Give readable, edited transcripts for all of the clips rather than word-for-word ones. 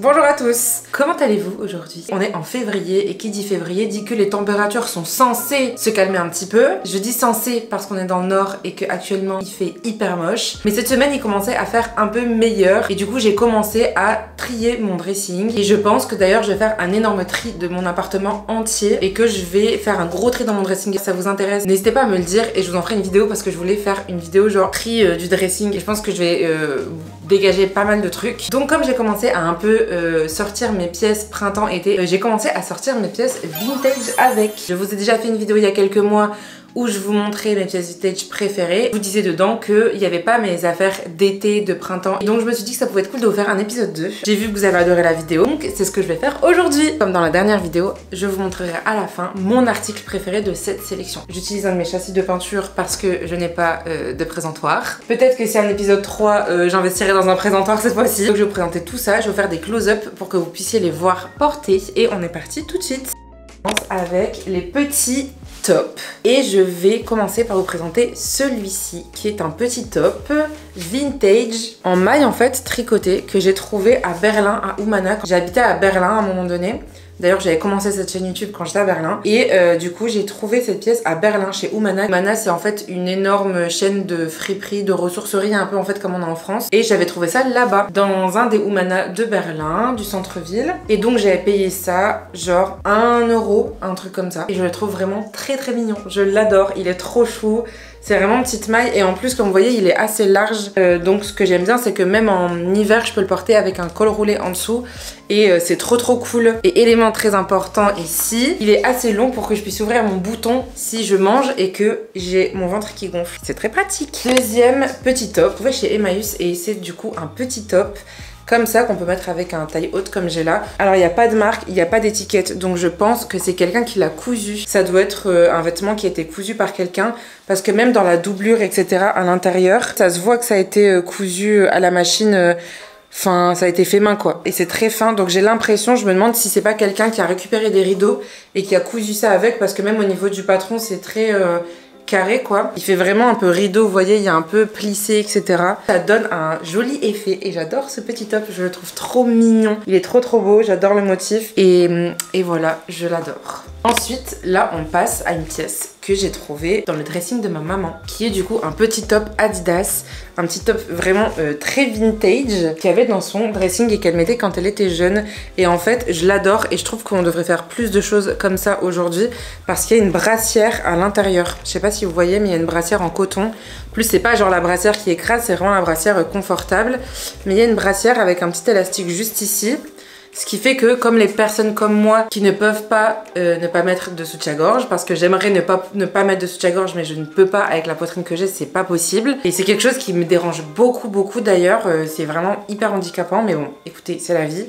Bonjour à tous. Comment allez-vous aujourd'hui? On est en février et qui dit février dit que les températures sont censées se calmer un petit peu. Je dis censé parce qu'on est dans le nord et qu'actuellement il fait hyper moche. Mais cette semaine il commençait à faire un peu meilleur et du coup j'ai commencé à trier mon dressing. Et je pense que d'ailleurs je vais faire un énorme tri de mon appartement entier et que je vais faire un gros tri dans mon dressing. Si ça vous intéresse, n'hésitez pas à me le dire et je vous en ferai une vidéo parce que je voulais faire une vidéo genre tri du dressing et je pense que je vais dégager pas mal de trucs. Donc comme j'ai commencé à un peu sortir mes pièces printemps-été, j'ai commencé à sortir mes pièces vintage avec. Je vous ai déjà fait une vidéo il y a quelques mois où je vous montrais mes pièces vintage préférées. Je vous disais dedans qu'il n'y avait pas mes affaires d'été, de printemps. Et donc je me suis dit que ça pouvait être cool de vous faire un épisode 2. J'ai vu que vous avez adoré la vidéo, donc c'est ce que je vais faire aujourd'hui. Comme dans la dernière vidéo, je vous montrerai à la fin mon article préféré de cette sélection. J'utilise un de mes châssis de peinture parce que je n'ai pas de présentoir. Peut-être que c'est un épisode 3, j'investirai dans un présentoir cette fois-ci. Donc je vais vous présenter tout ça, je vais vous faire des close-up pour que vous puissiez les voir porter. Et on est parti tout de suite. On commence avec les petits top et je vais commencer par vous présenter celui-ci qui est un petit top vintage en maille en fait tricoté que j'ai trouvé à Berlin, à Umana. J'ai habité à Berlin à un moment donné. D'ailleurs, j'avais commencé cette chaîne YouTube quand j'étais à Berlin. Et du coup, j'ai trouvé cette pièce à Berlin, chez Umana. Umana, c'est en fait une énorme chaîne de friperie, de ressourcerie, un peu en fait comme on a en France. Et j'avais trouvé ça là-bas, dans un des Umana de Berlin, du centre-ville. Et donc, j'avais payé ça, genre 1 euro, un truc comme ça. Et je le trouve vraiment très très mignon. Je l'adore, il est trop chou. C'est vraiment petite maille et en plus comme vous voyez il est assez large donc ce que j'aime bien c'est que même en hiver je peux le porter avec un col roulé en dessous et c'est trop cool. Et élément très important ici, il est assez long pour que je puisse ouvrir mon bouton si je mange et que j'ai mon ventre qui gonfle. C'est très pratique. Deuxième petit top, vous trouvez chez Emmaüs et c'est du coup un petit top comme ça qu'on peut mettre avec un taille haute comme j'ai là. Alors il n'y a pas de marque, il n'y a pas d'étiquette, donc je pense que c'est quelqu'un qui l'a cousu. Ça doit être un vêtement qui a été cousu par quelqu'un parce que même dans la doublure etc à l'intérieur, ça se voit que ça a été cousu à la machine. Enfin, ça a été fait main quoi. Et c'est très fin, donc j'ai l'impression, je me demande si c'est pas quelqu'un qui a récupéré des rideaux et qui a cousu ça avec parce que même au niveau du patron c'est très carré quoi. Il fait vraiment un peu rideau, vous voyez, il y a un peu plissé, etc. Ça donne un joli effet et j'adore ce petit top, je le trouve trop mignon. Il est trop beau, j'adore le motif et voilà, je l'adore. Ensuite, là, on passe à une pièce que j'ai trouvée dans le dressing de ma maman, qui est du coup un petit top Adidas, un petit top vraiment très vintage, qu'elle avait dans son dressing et qu'elle mettait quand elle était jeune. Et en fait, je l'adore et je trouve qu'on devrait faire plus de choses comme ça aujourd'hui parce qu'il y a une brassière à l'intérieur. Je sais pas si vous voyez, mais il y a une brassière en coton. En plus, c'est pas genre la brassière qui écrase, c'est vraiment la brassière confortable. Mais il y a une brassière avec un petit élastique juste ici. Ce qui fait que comme les personnes comme moi qui ne peuvent pas ne pas mettre de soutien-gorge, parce que j'aimerais ne pas mettre de soutien-gorge mais je ne peux pas avec la poitrine que j'ai, c'est pas possible. Et c'est quelque chose qui me dérange beaucoup d'ailleurs, c'est vraiment hyper handicapant mais bon écoutez c'est la vie.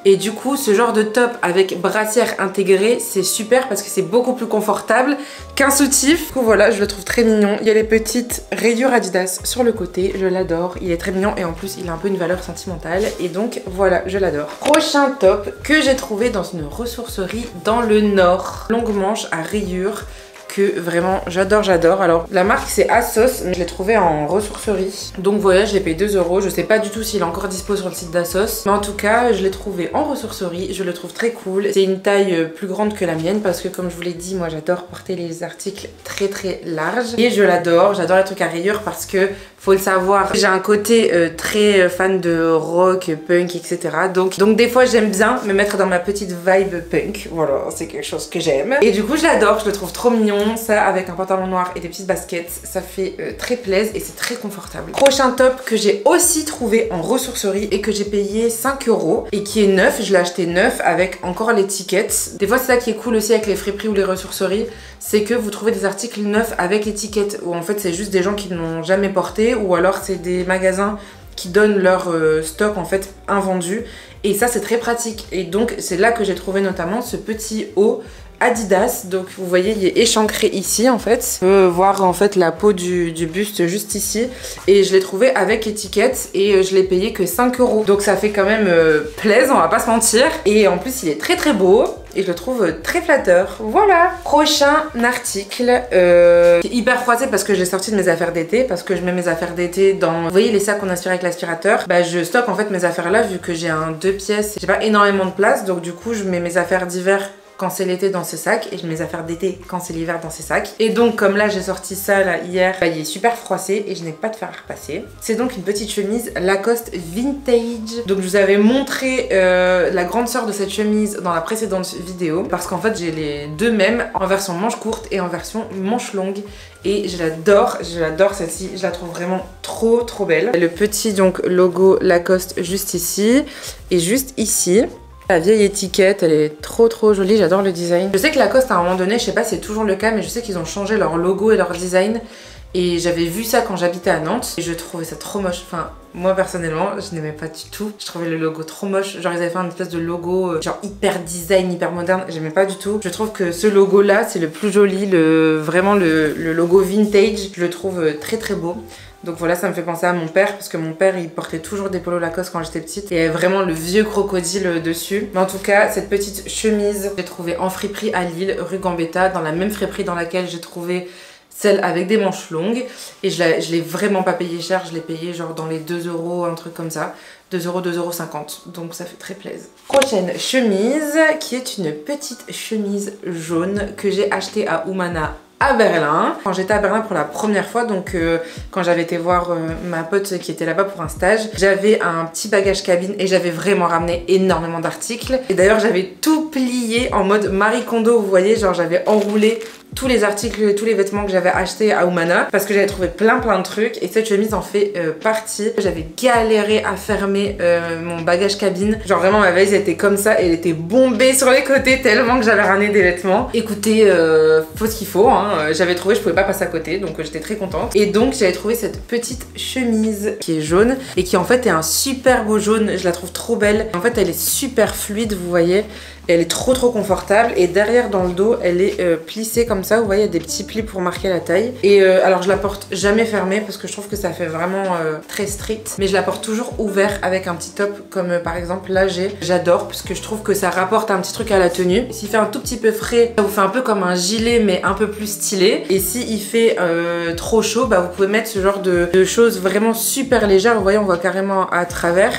Et du coup ce genre de top avec brassière intégrée c'est super parce que c'est beaucoup plus confortable qu'un soutif. Du coup voilà je le trouve très mignon, il y a les petites rayures Adidas sur le côté, je l'adore, il est très mignon et en plus il a un peu une valeur sentimentale et donc voilà je l'adore. Prochain top que j'ai trouvé dans une ressourcerie dans le nord, longue manche à rayures que vraiment j'adore. Alors la marque c'est Assos mais je l'ai trouvé en ressourcerie donc voilà je l'ai payé 2 euros. Je sais pas du tout s'il est encore dispo sur le site d'Assos mais en tout cas je l'ai trouvé en ressourcerie, je le trouve très cool. C'est une taille plus grande que la mienne parce que comme je vous l'ai dit moi j'adore porter les articles très larges et je l'adore, j'adore les trucs à rayures parce que faut le savoir, j'ai un côté très fan de rock, punk, etc. Donc des fois j'aime bien me mettre dans ma petite vibe punk. Voilà, c'est quelque chose que j'aime. Et du coup je l'adore, je le trouve trop mignon. Ça avec un pantalon noir et des petites baskets, ça fait très plaisir et c'est très confortable. Prochain top que j'ai aussi trouvé en ressourcerie et que j'ai payé 5 euros et qui est neuf, je l'ai acheté neuf avec encore l'étiquette. Des fois c'est ça qui est cool aussi avec les friperies ou les ressourceries, c'est que vous trouvez des articles neufs avec étiquette où en fait c'est juste des gens qui n'ont jamais porté ou alors c'est des magasins qui donnent leur stock en fait invendu et ça c'est très pratique et donc c'est là que j'ai trouvé notamment ce petit haut Adidas, donc vous voyez il est échancré ici en fait. On peut voir en fait la peau du buste juste ici et je l'ai trouvé avec étiquette et je l'ai payé que 5 €. Donc ça fait quand même plaisir, on va pas se mentir. Et en plus il est très très beau et je le trouve très flatteur. Voilà. Prochain article qui est hyper froissé parce que je l'ai sorti de mes affaires d'été, parce que je mets mes affaires d'été dans, vous voyez les sacs qu'on aspire avec l'aspirateur, bah je stocke en fait mes affaires là vu que j'ai un 2 pièces, j'ai pas énormément de place, donc du coup je mets mes affaires d'hiver quand c'est l'été dans ces sacs et je mets mes affaires d'été quand c'est l'hiver dans ces sacs. Et donc comme là j'ai sorti ça là hier, bah, il est super froissé et je n'ai pas de fer à repasser. C'est donc une petite chemise Lacoste Vintage. Donc je vous avais montré la grande sœur de cette chemise dans la précédente vidéo parce qu'en fait j'ai les deux mêmes en version manche courte et en version manche longue. Et je l'adore celle-ci, je la trouve vraiment trop belle. Le petit donc logo Lacoste juste ici et juste ici. La vieille étiquette, elle est trop jolie, j'adore le design. Je sais que Lacoste à un moment donné, je sais pas si c'est toujours le cas, mais je sais qu'ils ont changé leur logo et leur design. Et j'avais vu ça quand j'habitais à Nantes et je trouvais ça trop moche. Enfin, moi personnellement, je n'aimais pas du tout. Je trouvais le logo trop moche. Genre ils avaient fait une espèce de logo genre hyper design, hyper moderne. J'aimais pas du tout. Je trouve que ce logo là, c'est le plus joli, vraiment le logo vintage. Je le trouve très beau. Donc voilà, ça me fait penser à mon père parce que mon père il portait toujours des polos Lacoste quand j'étais petite et il y avait vraiment le vieux crocodile dessus. Mais en tout cas, cette petite chemise, j'ai trouvé en friperie à Lille, rue Gambetta, dans la même friperie dans laquelle j'ai trouvé celle avec des manches longues. Et je l'ai vraiment pas payé cher, je l'ai payé genre dans les 2 €, un truc comme ça. 2 €, 2,50 €, donc ça fait très plaisir. Prochaine chemise, qui est une petite chemise jaune que j'ai achetée à Oumana à Berlin. Quand j'étais à Berlin pour la première fois, donc quand j'avais été voir ma pote qui était là-bas pour un stage, j'avais un petit bagage cabine et j'avais vraiment ramené énormément d'articles. Et d'ailleurs j'avais tout plié en mode Marie Kondo, vous voyez, genre j'avais enroulé tous les articles, tous les vêtements que j'avais achetés à Oumana parce que j'avais trouvé plein de trucs et cette chemise en fait partie. J'avais galéré à fermer mon bagage cabine. Genre vraiment ma valise était comme ça et elle était bombée sur les côtés tellement que j'avais ramené des vêtements. Écoutez, faut ce qu'il faut, hein. J'avais trouvé, je pouvais pas passer à côté, donc j'étais très contente. Et donc j'avais trouvé cette petite chemise qui est jaune et qui en fait est un super beau jaune. Je la trouve trop belle. En fait elle est super fluide, vous voyez. Elle est trop confortable et derrière dans le dos elle est plissée comme ça, vous voyez il y a des petits plis pour marquer la taille. Et alors je la porte jamais fermée parce que je trouve que ça fait vraiment très strict, mais je la porte toujours ouvert avec un petit top comme par exemple là j'adore parce que je trouve que ça rapporte un petit truc à la tenue. S'il fait un tout petit peu frais, ça vous fait un peu comme un gilet mais un peu plus stylé, et s'il fait trop chaud, bah vous pouvez mettre ce genre de choses vraiment super légères, vous voyez on voit carrément à travers,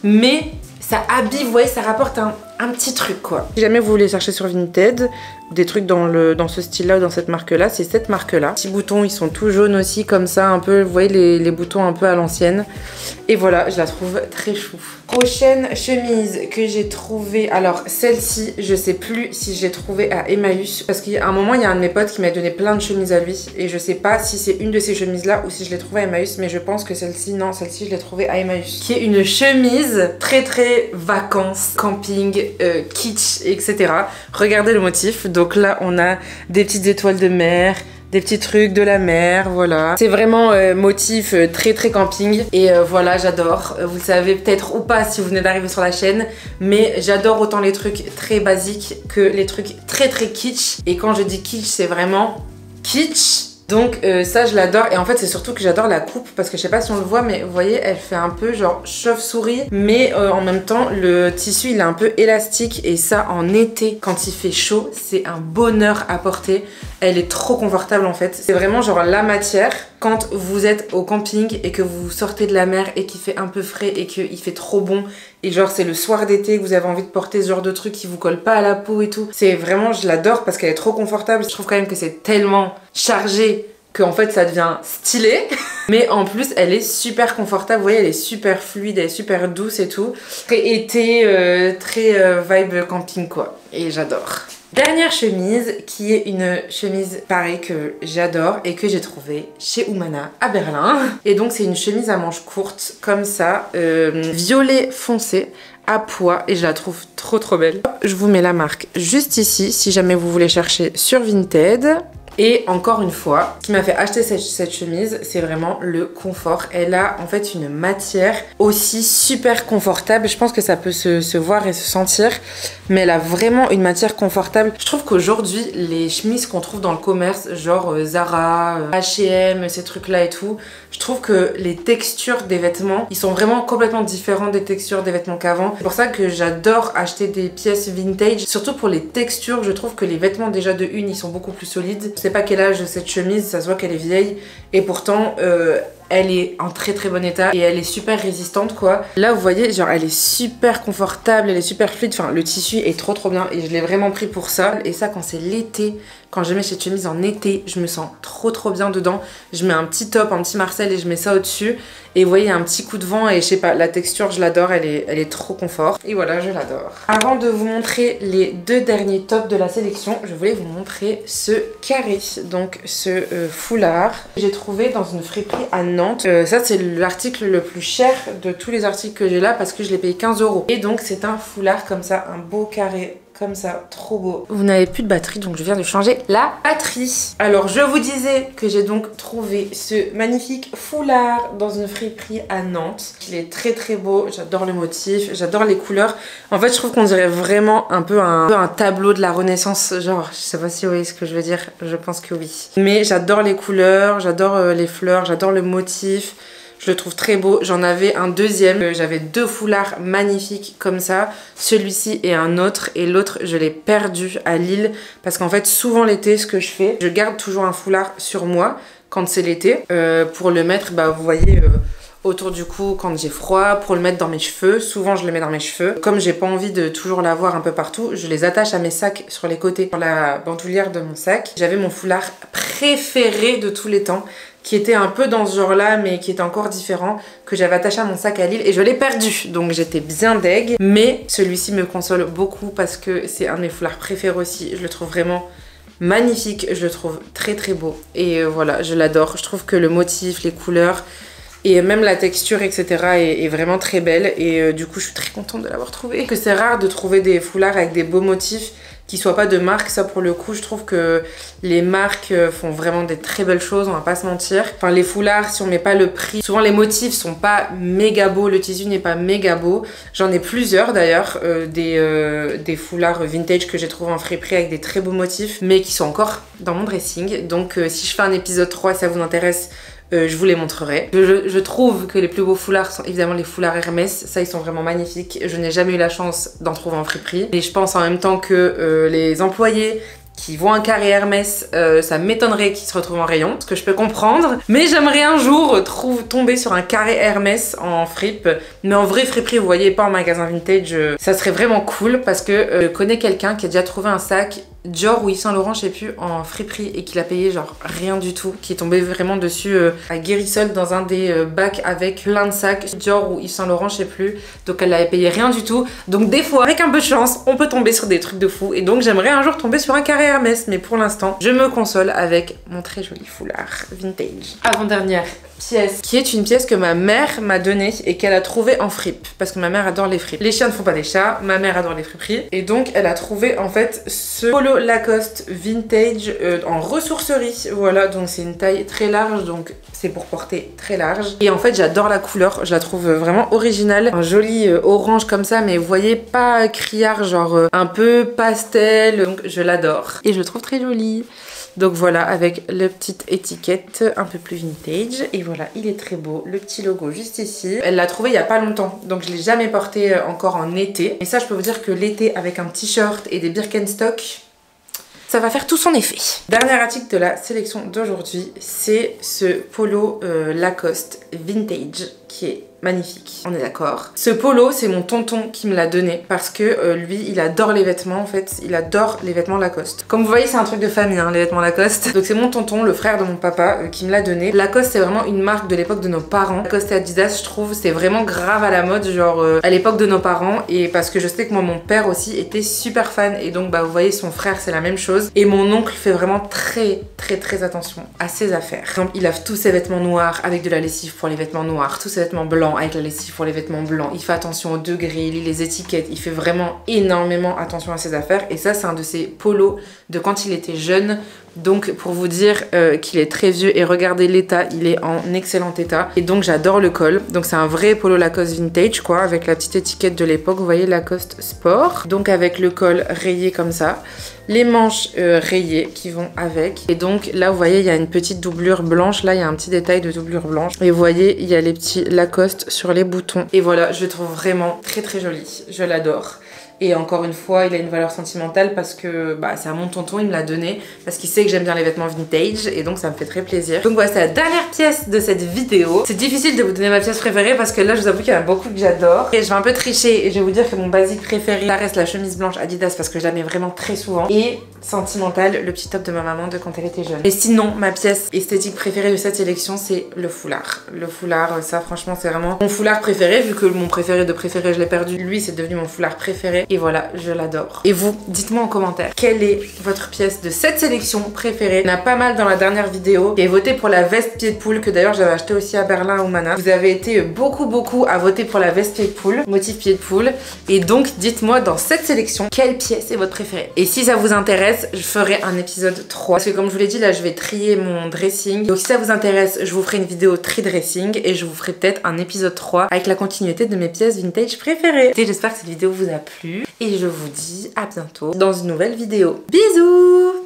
mais ça habille, vous voyez, ça rapporte un petit truc quoi. Si jamais vous voulez chercher sur Vinted des trucs dans ce style là ou dans cette marque là, c'est cette marque là. Les petits boutons ils sont tout jaunes aussi comme ça, un peu, vous voyez les boutons un peu à l'ancienne. Et voilà, je la trouve très chou. Prochaine chemise que j'ai trouvée, alors celle-ci je sais plus si j'ai trouvé à Emmaüs parce qu'à un moment il y a un de mes potes qui m'a donné plein de chemises à lui et je sais pas si c'est une de ces chemises là ou si je l'ai trouvée à Emmaüs, mais je pense que celle-ci, non, celle-ci je l'ai trouvée à Emmaüs, qui est une chemise très vacances, camping, kitsch, etc. Regardez le motif, donc là on a des petites étoiles de mer, des petits trucs de la mer, voilà. C'est vraiment motif très camping et voilà, j'adore. Vous le savez peut-être ou pas si vous venez d'arriver sur la chaîne, mais j'adore autant les trucs très basiques que les trucs très kitsch. Et quand je dis kitsch, c'est vraiment kitsch. Donc ça je l'adore, et en fait c'est surtout que j'adore la coupe parce que je sais pas si on le voit, mais vous voyez elle fait un peu genre chauve-souris, mais en même temps le tissu il est un peu élastique, et ça en été quand il fait chaud c'est un bonheur à porter. Elle est trop confortable en fait, c'est vraiment genre la matière quand vous êtes au camping et que vous sortez de la mer et qu'il fait un peu frais et qu'il fait trop bon, et genre c'est le soir d'été que vous avez envie de porter ce genre de truc qui vous colle pas à la peau et tout. C'est vraiment, je l'adore parce qu'elle est trop confortable. Je trouve quand même que c'est tellement chargé qu'en fait ça devient stylé. Mais en plus elle est super confortable, vous voyez elle est super fluide, elle est super douce et tout. Très été, très vibe camping quoi, et j'adore. Dernière chemise qui est une chemise pareil que j'adore et que j'ai trouvée chez Oumana à Berlin. Et donc c'est une chemise à manches courtes comme ça, violet foncé à pois, et je la trouve trop belle. Je vous mets la marque juste ici si jamais vous voulez chercher sur Vinted. Et encore une fois, ce qui m'a fait acheter cette chemise, c'est vraiment le confort. Elle a en fait une matière aussi super confortable. Je pense que ça peut se voir et se sentir, mais elle a vraiment une matière confortable. Je trouve qu'aujourd'hui, les chemises qu'on trouve dans le commerce, genre Zara, H&M, ces trucs-là et tout, je trouve que les textures des vêtements, ils sont vraiment complètement différents des textures des vêtements qu'avant. C'est pour ça que j'adore acheter des pièces vintage, surtout pour les textures. Je trouve que les vêtements déjà de une, ils sont beaucoup plus solides. Je sais pas quel âge cette chemise, ça se voit qu'elle est vieille, et pourtant elle est en très très bon état et elle est super résistante quoi. Là vous voyez, genre elle est super confortable, elle est super fluide, enfin le tissu est trop bien et je l'ai vraiment pris pour ça. Et ça quand c'est l'été, quand je mets cette chemise en été, je me sens trop bien dedans. Je mets un petit top, un petit Marcel et je mets ça au-dessus. Et vous voyez, il y a un petit coup de vent et je sais pas, la texture je l'adore, elle est trop confort. Et voilà, je l'adore. Avant de vous montrer les deux derniers tops de la sélection, je voulais vous montrer ce carré, donc ce foulard. J'ai trouvé dans une friperie à Nantes. Ça c'est l'article le plus cher de tous les articles que j'ai là parce que je l'ai payé 15 €. Et donc c'est un foulard comme ça, un beau carré. Comme ça, trop beau. Vous n'avez plus de batterie, donc je viens de changer la batterie. Alors, je vous disais que j'ai donc trouvé ce magnifique foulard dans une friperie à Nantes. Il est très beau, j'adore le motif, j'adore les couleurs. En fait, je trouve qu'on dirait vraiment un peu un tableau de la Renaissance. Genre, je sais pas si vous voyez ce que je veux dire, je pense que oui. Mais j'adore les couleurs, j'adore les fleurs, j'adore le motif. Je le trouve très beau. J'en avais un deuxième. J'avais deux foulards magnifiques comme ça. Celui-ci et un autre. Et l'autre, je l'ai perdu à Lille. Parce qu'en fait, souvent l'été, ce que je fais, je garde toujours un foulard sur moi quand c'est l'été. Pour le mettre, bah, vous voyez, autour du cou quand j'ai froid. Pour le mettre dans mes cheveux. Souvent, je le mets dans mes cheveux. Comme j'ai pas envie de toujours l'avoir un peu partout, je les attache à mes sacs sur les côtés. Sur la bandoulière de mon sac. J'avais mon foulard préféré de tous les temps, qui était un peu dans ce genre là mais qui était encore différent, que j'avais attaché à mon sac à Lille et je l'ai perdu, donc j'étais bien deg. Mais celui-ci me console beaucoup parce que c'est un de mes foulards préférés aussi. Je le trouve vraiment magnifique, je le trouve très beau et voilà, je l'adore. Je trouve que le motif, les couleurs et même la texture etc est vraiment très belle et du coup je suis très contente de l'avoir trouvé. Que c'est rare de trouver des foulards avec des beaux motifs qui soient pas de marque. Ça pour le coup je trouve que les marques font vraiment des très belles choses, on va pas se mentir. Enfin les foulards, si on met pas le prix, souvent les motifs sont pas méga beaux, le tissu n'est pas méga beau. J'en ai plusieurs d'ailleurs, des foulards vintage que j'ai trouvé en friperie avec des très beaux motifs mais qui sont encore dans mon dressing. Donc si je fais un épisode 3 et ça vous intéresse, je vous les montrerai. Je trouve que les plus beaux foulards sont évidemment les foulards Hermès. Ça, ils sont vraiment magnifiques. Je n'ai jamais eu la chance d'en trouver en friperie. Et je pense en même temps que les employés qui voient un carré Hermès, ça m'étonnerait qu'ils se retrouvent en rayon, ce que je peux comprendre. Mais j'aimerais un jour tomber sur un carré Hermès en fripe. Mais en vraie friperie, vous voyez, pas en magasin vintage. Ça serait vraiment cool parce que je connais quelqu'un qui a déjà trouvé un sac Dior ou Yves Saint Laurent, je sais plus, en friperie et qu'il a payé genre rien du tout, qui est tombé vraiment dessus à Guérissol dans un des bacs avec plein de sacs Dior ou Yves Saint Laurent, je sais plus. Donc elle avait payé rien du tout. Donc des fois, avec un peu de chance, on peut tomber sur des trucs de fou. Et donc j'aimerais un jour tomber sur un carré Hermès, mais pour l'instant, je me console avec mon très joli foulard vintage. Avant-dernière pièce, qui est une pièce que ma mère m'a donnée et qu'elle a trouvée en fripe, parce que ma mère adore les fripes. Les chiens ne font pas des chats, ma mère adore les friperies, et donc elle a trouvé en fait ce polo Lacoste vintage en ressourcerie. Voilà, donc c'est une taille très large, donc c'est pour porter très large. Et en fait j'adore la couleur, je la trouve vraiment originale, un joli orange comme ça, mais vous voyez, pas criard, genre un peu pastel, donc je l'adore et je le trouve très joli. Donc voilà, avec la petite étiquette un peu plus vintage. Et voilà, il est très beau. Le petit logo juste ici. Elle l'a trouvé il y a pas longtemps, donc je l'ai jamais porté encore en été. Et ça, je peux vous dire que l'été, avec un t-shirt et des Birkenstock, ça va faire tout son effet. Dernier article de la sélection d'aujourd'hui, c'est ce polo Lacoste vintage qui est magnifique, on est d'accord. Ce polo, c'est mon tonton qui me l'a donné parce que lui, il adore les vêtements en fait, il adore les vêtements Lacoste. Comme vous voyez, c'est un truc de famille, hein, les vêtements Lacoste. Donc c'est mon tonton, le frère de mon papa, qui me l'a donné. Lacoste, c'est vraiment une marque de l'époque de nos parents. Lacoste et Adidas, je trouve, c'est vraiment grave à la mode, genre à l'époque de nos parents. Et parce que je sais que moi, mon père aussi était super fan. Et donc, bah, vous voyez, son frère, c'est la même chose. Et mon oncle fait vraiment très attention à ses affaires. Par exemple, il lave tous ses vêtements noirs avec de la lessive pour les vêtements noirs, tous ses vêtements blancs. blanc avec la lessive pour les vêtements blancs. Il fait attention aux degrés, il lit les étiquettes. Il fait vraiment énormément attention à ses affaires. Et ça, c'est un de ses polos de quand il était jeune. Donc pour vous dire qu'il est très vieux et regardez l'état, il est en excellent état. Et donc j'adore le col. Donc c'est un vrai polo Lacoste vintage quoi, avec la petite étiquette de l'époque. Vous voyez Lacoste Sport. Donc avec le col rayé comme ça. Les manches rayées qui vont avec. Et donc là vous voyez il y a une petite doublure blanche. Là il y a un petit détail de doublure blanche. Et vous voyez il y a les petits Lacoste sur les boutons. Et voilà, je le trouve vraiment très très joli. Je l'adore. Et encore une fois, il a une valeur sentimentale parce que bah, c'est à mon tonton, il me l'a donné parce qu'il sait que j'aime bien les vêtements vintage et donc ça me fait très plaisir. Donc voilà, c'est la dernière pièce de cette vidéo. C'est difficile de vous donner ma pièce préférée parce que là, je vous avoue qu'il y en a beaucoup que j'adore. Et je vais un peu tricher et je vais vous dire que mon basique préféré, ça reste la chemise blanche Adidas parce que je la mets vraiment très souvent. Et sentimentale, le petit top de ma maman de quand elle était jeune. Et sinon, ma pièce esthétique préférée de cette sélection, c'est le foulard. Le foulard, ça franchement, c'est vraiment mon foulard préféré vu que mon préféré de préféré, je l'ai perdu. Lui, c'est devenu mon foulard préféré. Et voilà, je l'adore. Et vous, dites-moi en commentaire, quelle est votre pièce de cette sélection préférée? Il y en a pas mal dans la dernière vidéo. J'ai voté pour la veste pied de poule, que d'ailleurs j'avais acheté aussi à Berlin à Humana. Vous avez été beaucoup à voter pour la veste pied de poule, motif pied de poule. Et donc, dites-moi dans cette sélection, quelle pièce est votre préférée? Et si ça vous intéresse, je ferai un épisode 3. Parce que comme je vous l'ai dit, là, je vais trier mon dressing. Donc si ça vous intéresse, je vous ferai une vidéo tri dressing. Et je vous ferai peut-être un épisode 3 avec la continuité de mes pièces vintage préférées. Et j'espère que cette vidéo vous a plu. Et je vous dis à bientôt dans une nouvelle vidéo. Bisous!